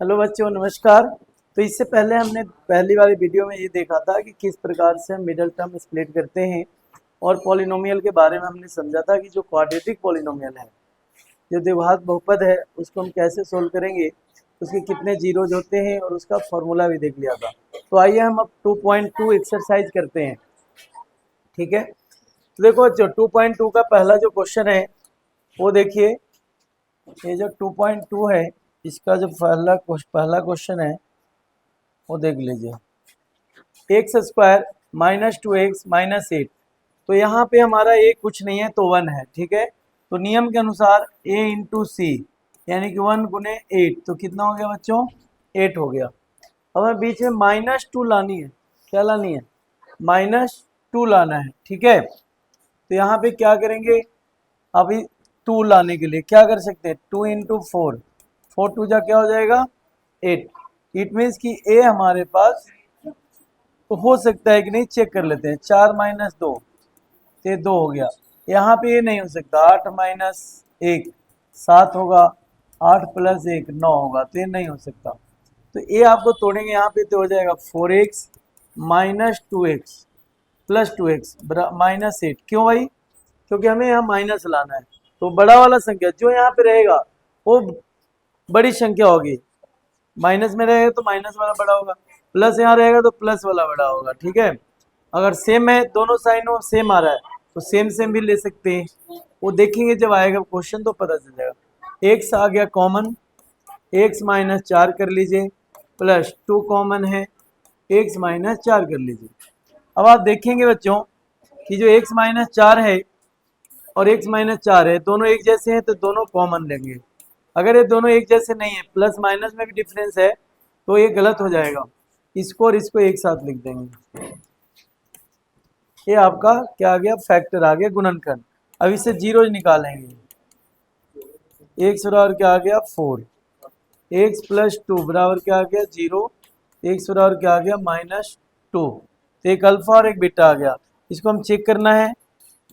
Hello बच्चों, नमस्कार। तो इससे पहले हमने पहली वाली वीडियो में ये देखा था कि किस प्रकार से हम मिडल टर्म स्प्लिट करते हैं और पॉलिनोमियल के बारे में हमने समझा था कि जो क्वाड्रेटिक पॉलिनोमियल है, जो द्विघात बहुपद है, उसको हम कैसे सोल्व करेंगे, उसके कितने जीरोज होते हैं और उसका फॉर्मूला भी देख लिया था। तो आइए हम अब 2.2 एक्सरसाइज करते हैं। ठीक है, तो देखो जो 2.2 का पहला जो क्वेश्चन है वो देखिए। ये जो 2.2 है, इसका जो पहला क्वेश्चन है वो देख लीजिए। X square minus 2x minus 8। तो यहाँ पे हमारा a कुछ नहीं है तो 1 है। ठीक है, तो नियम के अनुसार a इंटू सी यानी कि 1 गुने 8, तो कितना हो गया बच्चों? 8 हो गया। अब हमें बीच में -2 लानी है। क्या लानी है? -2 लाना है। ठीक है, तो यहाँ पे क्या करेंगे? अभी 2 लाने के लिए क्या कर सकते हैं? 2 इंटू 4, 4 टू जा क्या हो जाएगा? 8। इट मीन्स कि a हमारे पास तो हो सकता है कि नहीं, चेक कर लेते हैं। 4 माइनस 2, ये 2 हो गया। यहाँ पे ये नहीं हो सकता। 8 माइनस 1 7 होगा, 8 प्लस 1 9 होगा, तो ये नहीं हो सकता। तो ये आपको तोड़ेंगे यहाँ पे तो हो जाएगा 4x minus 2x plus 2x minus 8। क्यों भाई? क्योंकि हमें यहाँ माइनस लाना है। तो बड़ा वाला संख्या जो यहाँ पे रहेगा वो बड़ी संख्या होगी, माइनस में रहेगा तो माइनस वाला बड़ा होगा, प्लस यहाँ रहेगा तो प्लस वाला बड़ा होगा। ठीक है, अगर सेम है, दोनों साइनों सेम आ रहा है तो सेम सेम भी ले सकते हैं। वो देखेंगे जब आएगा क्वेश्चन तो पता चल जाएगा। एक्स आ गया कॉमन, एक्स माइनस 4 कर लीजिए, प्लस 2 कॉमन है, एक्स माइनस 4 कर लीजिए। अब आप देखेंगे बच्चों कि जो एक्स माइनस 4 है और एक्स माइनस 4 है, दोनों एक जैसे हैं तो दोनों कॉमन लेंगे। अगर ये दोनों एक जैसे नहीं है, प्लस माइनस में भी डिफरेंस है, तो ये गलत हो जाएगा। इसको और इसको एक साथ लिख देंगे। ये आपका क्या आ गया? फैक्टर आ गया, गुणनखंड। अब इसे जीरो निकालेंगे। एक्स बराबर क्या आ गया? 4। एक्स प्लस 2 बराबर क्या आ गया? 0। एक्स बराबर क्या आ गया? -2। तो एक अल्फा और एक बीटा आ गया। इसको हम चेक करना है।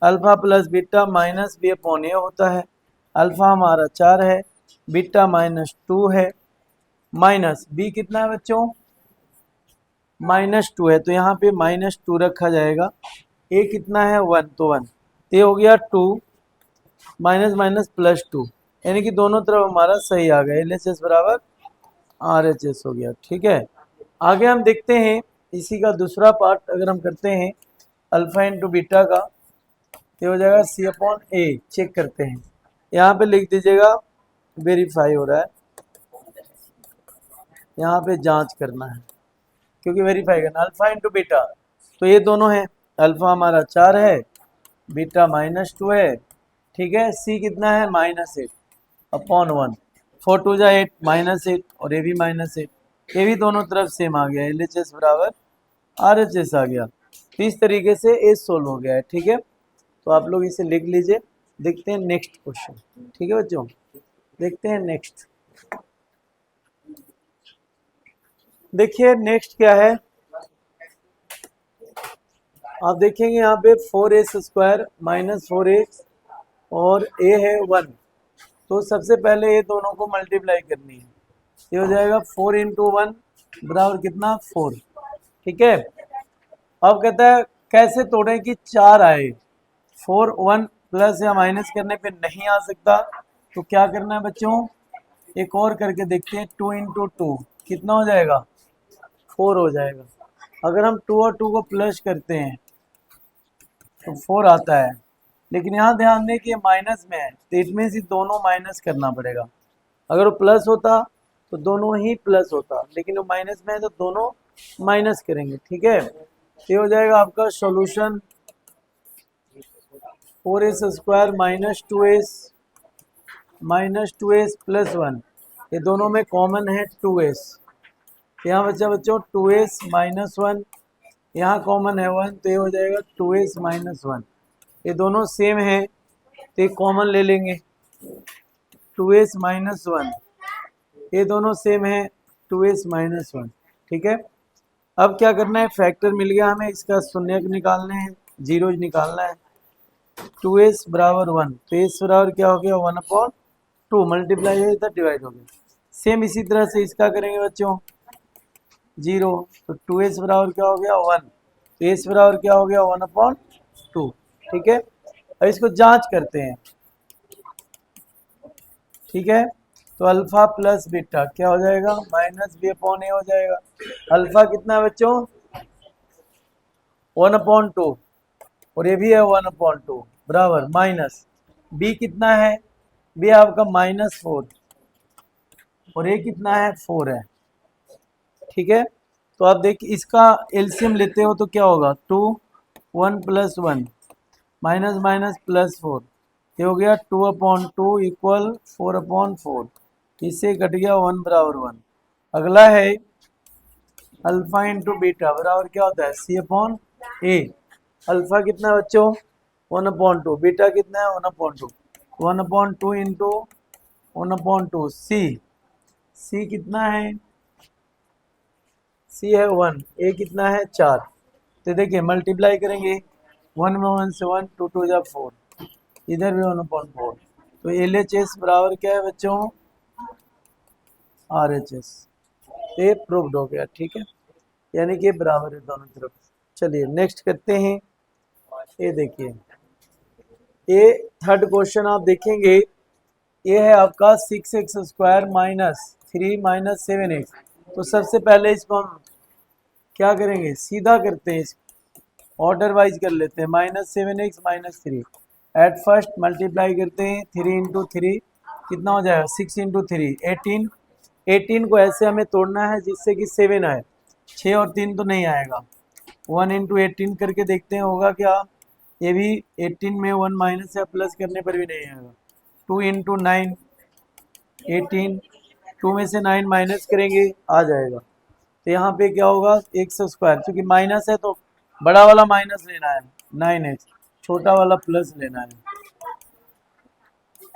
Alpha plus beta minus B upon A होता है। अल्फा हमारा 4 है, बीटा -2 है, माइनस बी कितना है बच्चों? -2 है, तो यहाँ पे -2 रखा जाएगा। ए कितना है? 1, तो 1। ये हो गया 2 माइनस माइनस प्लस 2, यानी कि दोनों तरफ हमारा सही आ गया। LHS बराबर RHS हो गया। ठीक है, आगे हम देखते हैं इसी का दूसरा पार्ट। अगर हम करते हैं अल्फा इंटू बीटा का, ये हो जाएगा C अपॉन ए। चेक करते हैं, यहाँ पे लिख दीजिएगा वेरीफाई हो रहा है, यहाँ पे जांच करना है क्योंकि वेरीफाई करना। अल्फा इंटू बीटा, तो ये दोनों है। अल्फा हमारा 4 है, बीटा -2 है। ठीक है, सी कितना है? -8 अपॉन 1। 4 टू जा 8 -8 और ये भी -8, ये भी दोनों तरफ सेम आ गया। LHS बराबर RHS आ गया। तो इस तरीके से ए सोल्व हो गया है। ठीक है, तो आप लोग इसे लिख लीजिए। देखते हैं नेक्स्ट क्वेश्चन। ठीक है बच्चों, देखते हैं नेक्स्ट। देखिए नेक्स्ट क्या है, आप देखेंगे यहाँ पे 4x स्क्वायर माइनस 4x और a है 1। तो सबसे पहले ये दोनों को मल्टीप्लाई करनी है। ये हो जाएगा 4 इंटू 1 बराबर कितना? 4। ठीक है, अब कहता है कैसे तोड़ें कि 4 आए। 4 1 प्लस या माइनस करने पे नहीं आ सकता, तो क्या करना है बच्चों? एक और करके देखते हैं। 2 इंटू 2 कितना हो जाएगा? 4 हो जाएगा। अगर हम 2 और 2 को प्लस करते हैं तो 4 आता है, लेकिन यहाँ ध्यान दें कि ये माइनस में है, तो इट मीन्स ये दोनों माइनस करना पड़ेगा। अगर वो प्लस होता तो दोनों ही प्लस होता, लेकिन वो माइनस में है तो दोनों माइनस करेंगे। ठीक है, ये हो जाएगा आपका solution 4s square minus two S plus 1। ये दोनों में कॉमन है 2s। यहाँ बच्चा बच्चों 2s माइनस 1, यहाँ कॉमन है 1, तो ये हो जाएगा 2s माइनस 1। ये दोनों सेम है तो ये कॉमन ले लेंगे। 2s माइनस 1, ये दोनों सेम है 2s माइनस 1। ठीक है, अब क्या करना है? फैक्टर मिल गया हमें, इसका शून्य निकालने हैं, जीरो निकालना है। 2s बराबर 1, तो s बराबर क्या हो गया? 1/2 मल्टीप्लाई है इधर डिवाइड हो गया। सेम इसी तरह से इसका करेंगे बच्चों 0, तो 2s बराबर क्या हो गया 1, तो s बराबर क्या हो गया 1/2। ठीक है, अब इसको जांच करते हैं। ठीक है, तो अल्फा प्लस बीटा क्या हो जाएगा -b/a हो जाएगा। अल्फा कितना है बच्चों 1/2 और ये भी है 1/2 बराबर माइनस बी कितना है, बी आपका -4 और ये कितना है 4 है। ठीक है, तो आप देखिए इसका एलसीएम लेते हो तो क्या होगा 2 1 + 1 माइनस माइनस +4, ये हो गया 2/2 = 4/4, इससे कट गया 1 बराबर 1। अगला है अल्फा इंटू बीटा बराबर क्या होता है c/a। अल्फा कितना है बच्चों 1/2, बीटा कितना है 1/2, 1/2 इंटू 1/2 सी कितना है सी है 1, ए कितना है 4। तो देखिए मल्टीप्लाई करेंगे 1 में 1 से 1, 2 2 जा 4, इधर भी 1/4, तो एल एच एस बराबर क्या है बच्चों आर एच एस। ये प्रूव्ड हो गया। ठीक है, यानी कि बराबर है दोनों तरफ। चलिए नेक्स्ट करते हैं। ये देखिए ये थर्ड क्वेश्चन आप देखेंगे, ये है आपका 6x² - 3 - 7x। तो सबसे पहले इसको हम क्या करेंगे सीधा करते हैं, ऑर्डर वाइज कर लेते हैं -7x - 3। एट फर्स्ट मल्टीप्लाई करते हैं 3 इंटू 3 कितना हो जाएगा 6 इंटू 3 18। 18 को ऐसे हमें तोड़ना है जिससे कि 7 आए, 6 और 3 तो नहीं आएगा। 1 इंटू 18 करके देखते हैं होगा क्या, ये भी 18 में 1 माइनस या प्लस करने पर भी नहीं आएगा। 2 इंटू 9 18, 2 में से 9 माइनस करेंगे आ जाएगा। तो यहाँ पे क्या होगा x², क्योंकि माइनस है तो बड़ा वाला माइनस लेना है 9x, छोटा वाला प्लस लेना है।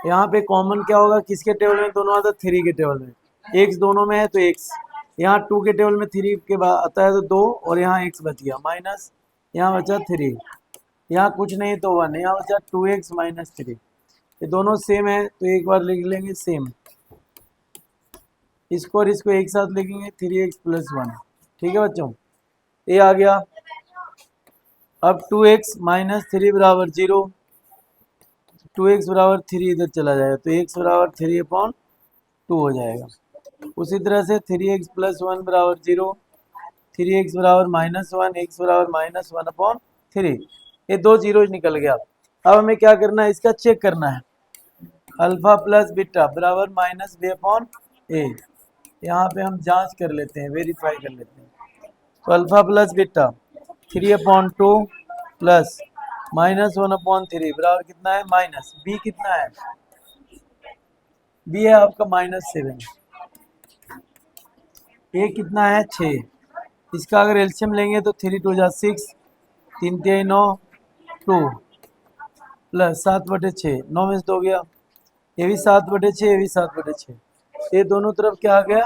यहाँ पे कॉमन क्या होगा किसके टेबल में दोनों आता है 3 के टेबल में, x दोनों में है तो x, यहाँ 2 के टेबल में 3 के बाद आता है तो 2 और यहाँ x बच गया माइनस, यहाँ बचा 3, यहाँ कुछ नहीं तो 1, यहाँ बचा 2x - 3। ये दोनों सेम है तो एक बार लिख लेंगे सेम, इसको और इसको एक साथ लिखेंगे 3x + 1। ठीक है बच्चों, ये आ गया। अब 2x - 3 बराबर 0, 2x बराबर 3 इधर चला जाएगा तो x बराबर 3/2 हो जाएगा। उसी तरह से 3x + 1 बराबर 0, 3x बराबर -1, x बराबर -1/3, ये दो जीरो निकल गया। अब हमें क्या करना है इसका चेक करना है, अल्फा प्लस बीटा बराबर -b/a। यहाँ पे हम जांच कर लेते हैं, वेरीफाई कर लेते हैं। तो अल्फा प्लस बीटा 3/2 प्लस -1/3 बराबर कितना है माइनस, बी कितना है बी है आपका -7, ए कितना है 6। इसका अगर एलसीएम लेंगे तो 3 2 जा 6, 3 3 9 2 प्लस 7/6, 9 में से 2 गया, ये भी 7/6, ये भी 7/6, ये दोनों तरफ क्या आ गया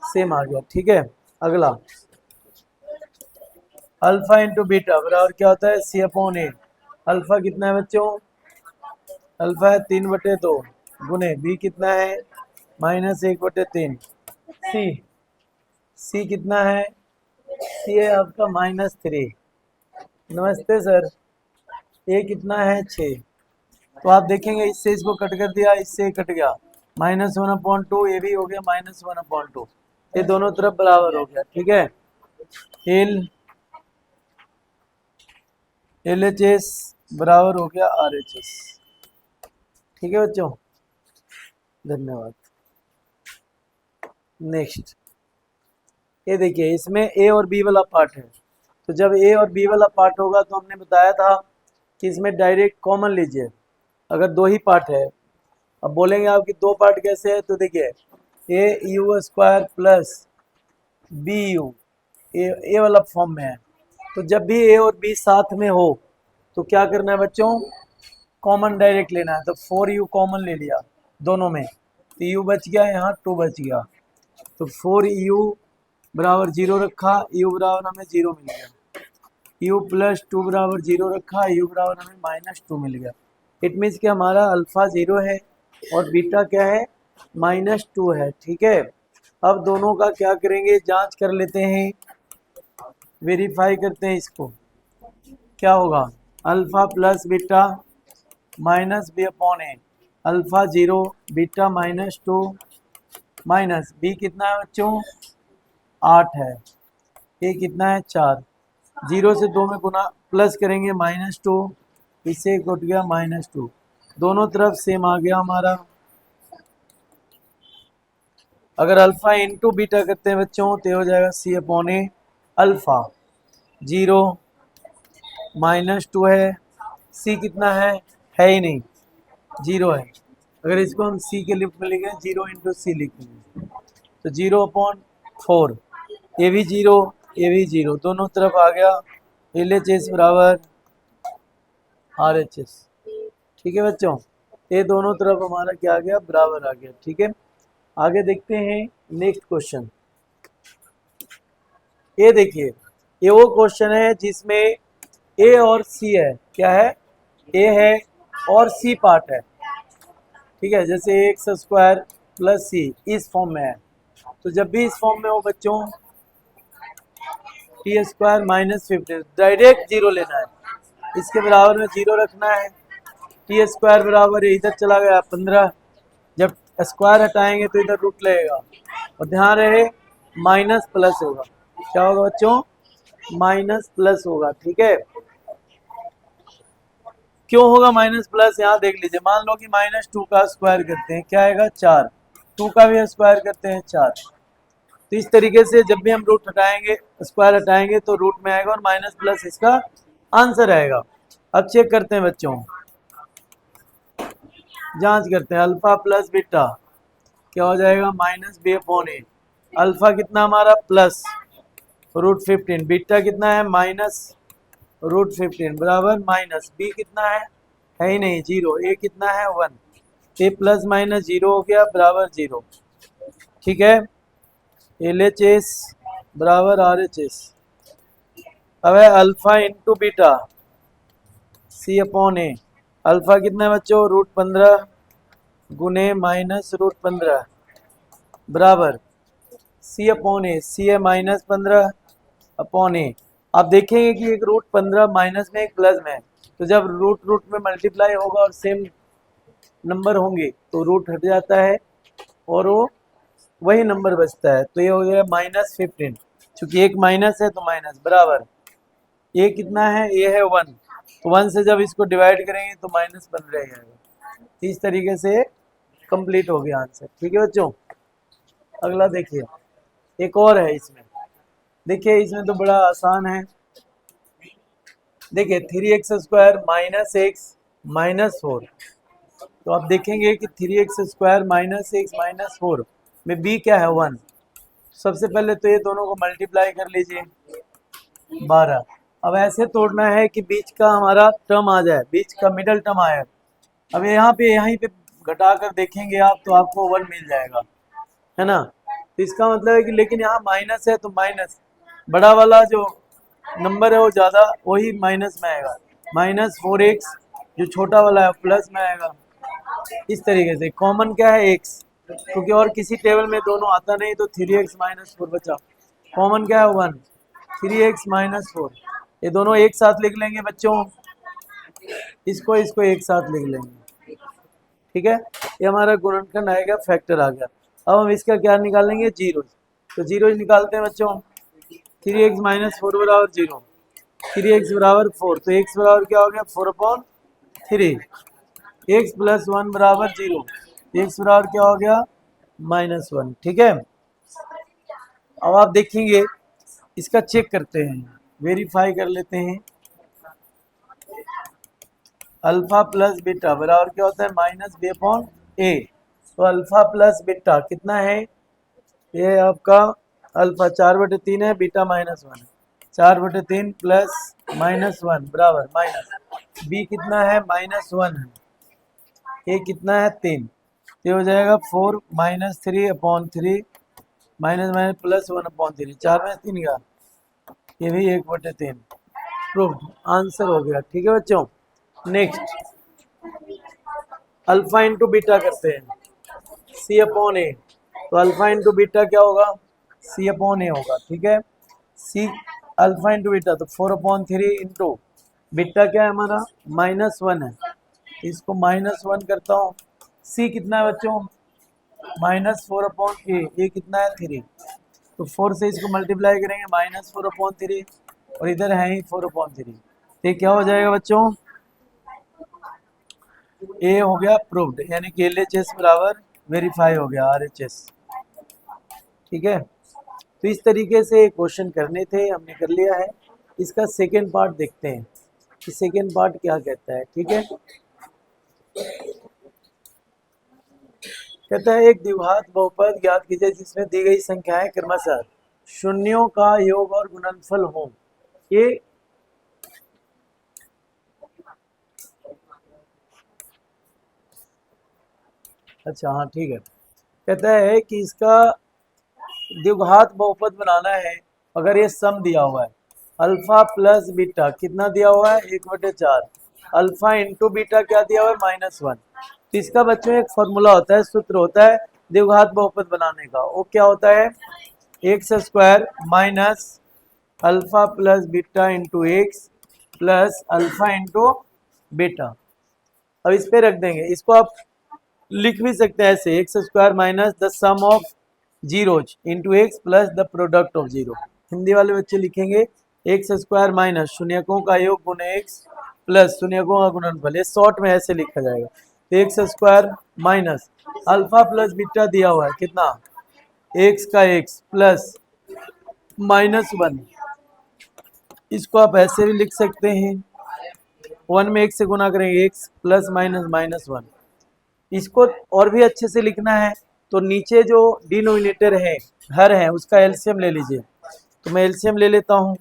सेम आ गया। ठीक है, अगला अल्फा इंटू बीटा बराबर क्या होता है c/a। अल्फा कितना है बच्चों अल्फा है 3/2 गुने बी कितना है -1/3, सी सी कितना है सी है आपका -3। नमस्ते सर, ए कितना है 6। तो आप देखेंगे इससे इसको कट कर दिया, इससे कट गया -1/2, ये भी हो गया -1/2, ये दोनों तरफ बराबर हो गया। ठीक है, एल एच एस बराबर हो गया आर एच एस। ठीक है बच्चों, धन्यवाद। नेक्स्ट ये देखिए इसमें ए और बी वाला पार्ट है, तो जब ए और बी वाला पार्ट होगा तो हमने बताया था कि इसमें डायरेक्ट कॉमन लीजिए अगर दो ही पार्ट है। अब बोलेंगे आपकी दो पार्ट कैसे है, तो देखिए a² प्लस बी यू, ए वाला फॉर्म में है। तो जब भी ए और बी साथ में हो तो क्या करना है बच्चों कॉमन डायरेक्ट लेना है। तो 4u कॉमन ले लिया दोनों में, तो u बच गया, यहाँ 2 बच गया, तो 4u बराबर 0 रखा, u बराबर हमें 0 मिल गया, u + 2 बराबर 0 रखा, u बराबर हमें -2 मिल गया। इट मीन्स कि हमारा अल्फा 0 है और बीटा क्या है -2 है। ठीक है, अब दोनों का क्या करेंगे, जांच कर लेते हैं, वेरीफाई करते हैं इसको। क्या होगा, alpha plus beta minus B upon A, alpha 0 beta -2 minus B कितना है बच्चों 8 है, ए कितना है 4, 0 से 2 में गुना प्लस करेंगे -2, इससे एक उठ गया -2, दोनों तरफ सेम आ गया हमारा। अगर अल्फा इंटू बीटा करते हैं बच्चों तो हो जाएगा सी अपॉन ए, अल्फा 0 -2 है, सी कितना है ही नहीं, 0 है। अगर इसको हम सी के लिफ्ट में लिखें 0 इंटू सी लिखेंगे तो 0/4, ए भी 0 ए भी 0, दोनों तरफ आ गया LHS बराबर RHS। ठीक है बच्चों, ये दोनों तरफ हमारा क्या आ गया, बराबर आ गया। ठीक है, आगे देखते हैं नेक्स्ट क्वेश्चन। ये देखिए, ये वो क्वेश्चन है जिसमें ए और सी है, क्या है, ए है और सी पार्ट है। ठीक है, जैसे एक्स स्क्वायर प्लस सी इस फॉर्म में है, तो जब भी इस फॉर्म में हो बच्चों टी स्क्वायर -15 डायरेक्ट 0 लेना है, इसके बराबर में 0 रखना है। टी स्क्वायर बराबर इधर चला गया 15, जब स्क्वायर हटाएंगे तो इधर रूट लगेगा, और ध्यान रहे माइनस प्लस होगा। क्या होगा बच्चों, माइनस प्लस होगा। ठीक है, क्यों होगा माइनस प्लस, यहाँ देख लीजिए, मान लो कि -2 का स्क्वायर करते हैं, क्या आएगा 4, 2 का भी स्क्वायर करते हैं 4, तो इस तरीके से जब भी हम रूट हटाएंगे, स्क्वायर हटाएंगे तो रूट में आएगा और माइनस प्लस इसका आंसर आएगा। अब चेक करते हैं बच्चों, जांच करते हैं, अल्फा प्लस बीटा क्या हो जाएगा -b/a, अल्फा कितना हमारा प्लस √15, बीटा कितना है -√15 बराबर माइनस, बी कितना है ही नहीं 0, ए कितना है 1, ए प्लस माइनस 0 हो गया बराबर 0। ठीक है, LHS बराबर RHS। अब है alpha into beta C upon A, alpha कितना है बच्चों √15 गुने -√15 बराबर सी अपॉन ए, सी है -15 अपॉन ए। आप देखेंगे कि एक √15 माइनस में एक प्लस में है, तो जब रूट रूट में मल्टीप्लाई होगा और सेम नंबर होंगे तो रूट हट जाता है और वो वही नंबर बचता है, तो ये हो गया -15, चूंकि एक माइनस है तो माइनस बराबर, ये कितना है, ये है 1, तो 1 से जब इसको डिवाइड करेंगे तो -1 रह जाएगा। इस तरीके से कंप्लीट हो गया आंसर। ठीक है बच्चों, अगला देखिए, एक और है इसमें, देखिए इसमें तो बड़ा आसान है। देखिए 3x² - x -4, तो आप देखेंगे कि 3x² - x -4 में b क्या है 1, सबसे पहले तो ये दोनों को मल्टीप्लाई कर लीजिए 12। अब ऐसे तोड़ना है कि बीच का हमारा टर्म आ जाए, बीच का मिडल टर्म आए। अब यहाँ पे घटा कर देखेंगे आप तो आपको 1 मिल जाएगा, है ना, तो इसका मतलब है कि, लेकिन यहाँ माइनस है तो माइनस बड़ा वाला जो नंबर है वो ज़्यादा, वही माइनस में आएगा, -4x जो छोटा वाला है प्लस में आएगा। इस तरीके से कॉमन क्या है x, क्योंकि और किसी टेबल में दोनों आता नहीं, तो 3x - 4 बचा, कॉमन क्या है 1, 3x - 4, ये दोनों एक साथ लिख लेंगे बच्चों, इसको एक साथ लिख लेंगे। ठीक है, ये हमारा गुणनखंड आएगा, फैक्टर आ गया। अब हम इसका क्या निकालेंगे, जीरो, तो जीरो निकालते हैं बच्चों, 3x - 4 बराबर 0, 3x बराबर 4, तो x बराबर क्या हो गया 4/3, x प्लस 1 बराबर 0, x बराबर क्या हो गया -1। ठीक है, अब आप देखेंगे, इसका चेक करते हैं, वेरीफाई कर लेते हैं, अल्फा प्लस बीटा बराबर क्या होता है -b/a, तो अल्फा प्लस बीटा कितना है, ये आपका अल्फा 4/3 है, बीटा -1 है, 4/3 प्लस -1 बराबर माइनस, बी कितना है -1 है, ए कितना है 3, ये हो जाएगा 4 - 3/3 माइनस प्लस 1/3, 4 में 3 का, ये भी 1/3 प्रूव्ड, आंसर हो गया। ठीक है बच्चों, नेक्स्ट अल्फा इंटू बीटा करते हैं, सी अपॉन ए, तो अल्फा इंटू बीटा क्या होगा, सी अपॉन ए होगा, ठीक है। सी अल्फा इंटू बीटा तो 4/3 इंटू बीटा क्या है हमारा -1 है, इसको -1 करता हूँ। सी कितना है बच्चों, -4/a, ये कितना है 3, तो 4 से इसको मल्टीप्लाई करेंगे -4/3 और इधर है ही 4/3, तो ये क्या हो जाएगा बच्चों, ए हो गया प्रूव्ड, यानी कि LHS बराबर वेरीफाई हो गया RHS, ठीक है। तो इस तरीके से क्वेश्चन करने थे, हमने कर लिया है। इसका सेकेंड पार्ट देखते हैं कि सेकेंड पार्ट क्या कहता है, ठीक है। कहता है एक द्विघात बहुपद ज्ञात कीजिए जिसमें दी गई संख्याएं क्रमशः शून्यों का योग और गुणनफल हो। ये अच्छा हाँ ठीक है, कहता है कि इसका द्विघात बहुपद बनाना है, अगर ये सम दिया हुआ है अल्फा प्लस बीटा कितना दिया हुआ है 1/4, अल्फा इंटू बीटा क्या दिया हुआ है -1, तो इसका बच्चों एक फॉर्मूला होता है, सूत्र होता है द्विघात बहुपद बनाने का, वो क्या होता है x² minus alpha plus beta into x plus alpha into beta. अब इस पे रख देंगे, इसको आप लिख भी सकते हैं ऐसे x² minus the sum of zeros into x plus the product of zero. Hindi वाले बच्चे लिखेंगे x² माइनस शून्यकों का योग गुणे एक्स प्लस शून्यकों का गुणनफल, ये शॉर्ट में ऐसे लिखा जाएगा। तो x² minus alpha plus beta दिया हुआ है कितना x का x प्लस -1, इसको आप ऐसे भी लिख सकते हैं 1 में x से गुना करेंगे x प्लस -1। इसको और भी अच्छे से लिखना है तो नीचे जो डिनोमिनेटर है हर है उसका एलसीएम ले लीजिए, तो मैं एलसीएम ले लेता हूँ,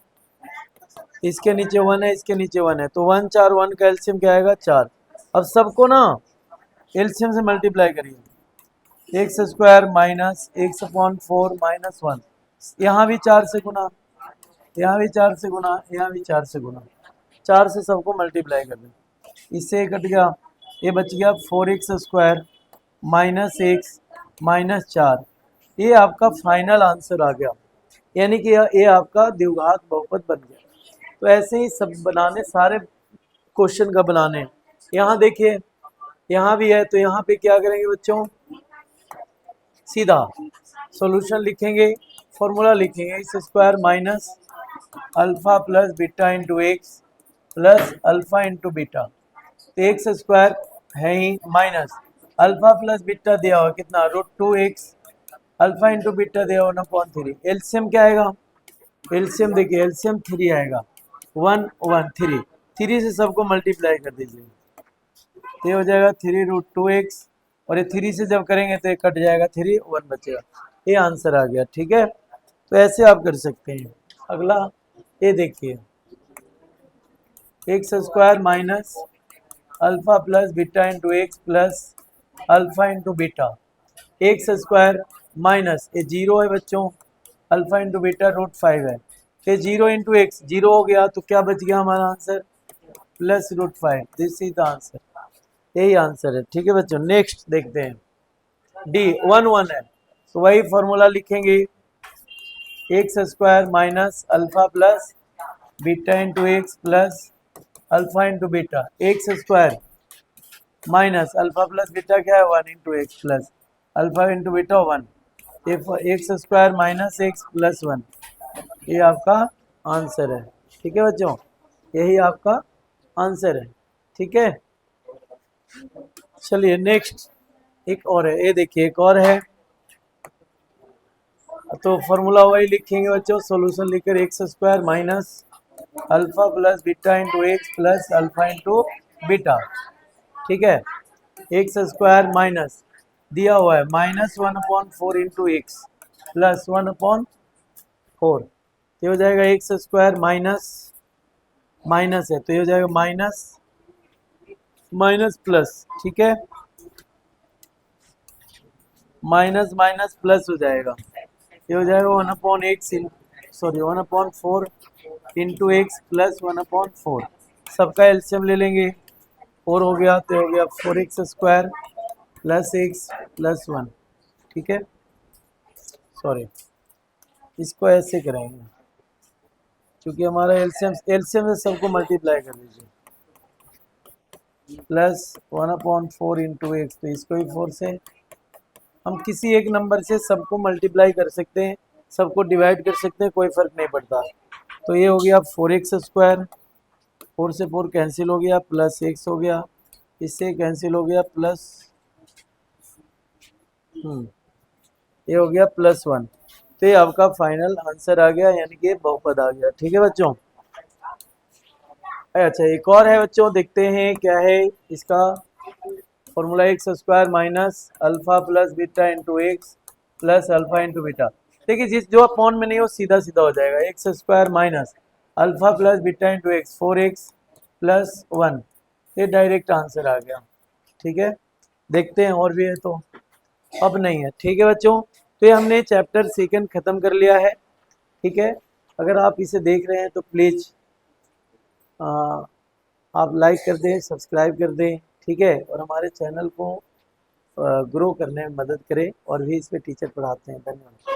इसके नीचे 1 है इसके नीचे 1 है, तो 1 4 1 का एलसीएम क्या आएगा 4। अब सबको ना एलसीएम से मल्टीप्लाई करिए, x² माइनस x/4 -1, यहाँ भी 4 से गुना, यहाँ भी 4 से गुना, यहाँ भी 4 से गुना, 4 से सबको मल्टीप्लाई कर दें, इससे कट गया, ये बच गया 4x² माइनस x माइनस 4, ये आपका फाइनल आंसर आ गया, यानी कि ये आपका द्विघात बहुपद बन गया। तो ऐसे ही सब बनाने, सारे क्वेश्चन का बनाने। यहाँ देखिए यहाँ भी है, तो यहाँ पे क्या करेंगे बच्चों, सीधा सॉल्यूशन लिखेंगे, फॉर्मूला लिखेंगे x² minus alpha plus beta into x plus alpha into beta, तो x² है ही माइनस अल्फा प्लस बीटा दिया हुआ कितना √2x, अल्फा इंटू बीटा दिया हुआ 1/3, एलसीएम क्या आएगा, एलसीएम देखिए एलसीएम 3 आएगा, 1 1 3, 3 से सबको मल्टीप्लाई कर दीजिए, ये हो जाएगा 3√2x, और ये 3 से जब करेंगे तो ये कट जाएगा 3 1 बचेगा, ये आंसर आ गया, ठीक है। तो ऐसे आप कर सकते हैं। अगला ये देखिए x² minus alpha plus beta into x plus alpha into beta, x² minus ये 0 है बच्चों, अल्फा इंटू बीटा √5 है, ये 0 इंटू एक्स 0 हो गया, तो क्या बच गया हमारा answer plus √5, this is the answer, यही आंसर है, ठीक है बच्चों। नेक्स्ट देखते हैं, डी 1 1 है, तो वही फॉर्मूला लिखेंगे x² minus alpha plus beta into x plus alpha into beta, x² minus alpha plus beta क्या है 1 into x plus alpha into beta 1, x² minus x plus 1, ये आपका आंसर है, ठीक है बच्चों, यही आपका आंसर है, ठीक है। चलिए नेक्स्ट एक और है, ये देखिए एक और है, तो फॉर्मूला वही लिखेंगे बच्चों, सॉल्यूशन लिखकर x² minus alpha plus beta into x plus alpha into beta, ठीक है। x² माइनस दिया हुआ है -1/4 इंटू एक्स प्लस 1/4, ये हो जाएगा x² माइनस माइनस है, तो ये हो जाएगा माइनस माइनस प्लस, ठीक है, माइनस माइनस प्लस हो जाएगा, ये हो जाएगा 1/4 इंटू एक्स प्लस 1/4, सबका एलसीएम ले लेंगे, 4 हो गया तो हो गया 4x² प्लस एक्स प्लस 1, ठीक है, सॉरी, इसको ऐसे करेंगे क्योंकि हमारा एलसीएम से सबको मल्टीप्लाई कर दीजिए, प्लस 1/4 इंटू एक्स, तो इसको भी 4 से, हम किसी एक नंबर से सबको मल्टीप्लाई कर सकते हैं, सबको डिवाइड कर सकते हैं, कोई फर्क नहीं पड़ता। तो ये हो गया 4x², 4 से 4 कैंसिल हो गया, प्लस x हो गया, इससे कैंसिल हो गया, प्लस ये हो गया +1। तो ये आपका फाइनल आंसर आ गया, यानी कि बहुपद आ गया। ठीक है बच्चों। अच्छा, एक और है बच्चों, देखते हैं क्या है इसका formula. x² minus alpha plus beta into x plus alpha into beta. देखिए, जिस जो अपॉन में नहीं हो सीधा सीधा हो जाएगा। x² minus alpha plus beta into x, 4x plus 1, ये डायरेक्ट आंसर आ गया। ठीक है, देखते हैं और भी है तो, अब नहीं है। ठीक है बच्चों, तो ये हमने चैप्टर सेकंड खत्म कर लिया है। ठीक है, अगर आप इसे देख रहे हैं तो प्लीज़ आप लाइक कर दें, सब्सक्राइब कर दें। ठीक है, और हमारे चैनल को ग्रो करने में मदद करें, और भी इस पे टीचर पढ़ाते हैं। धन्यवाद।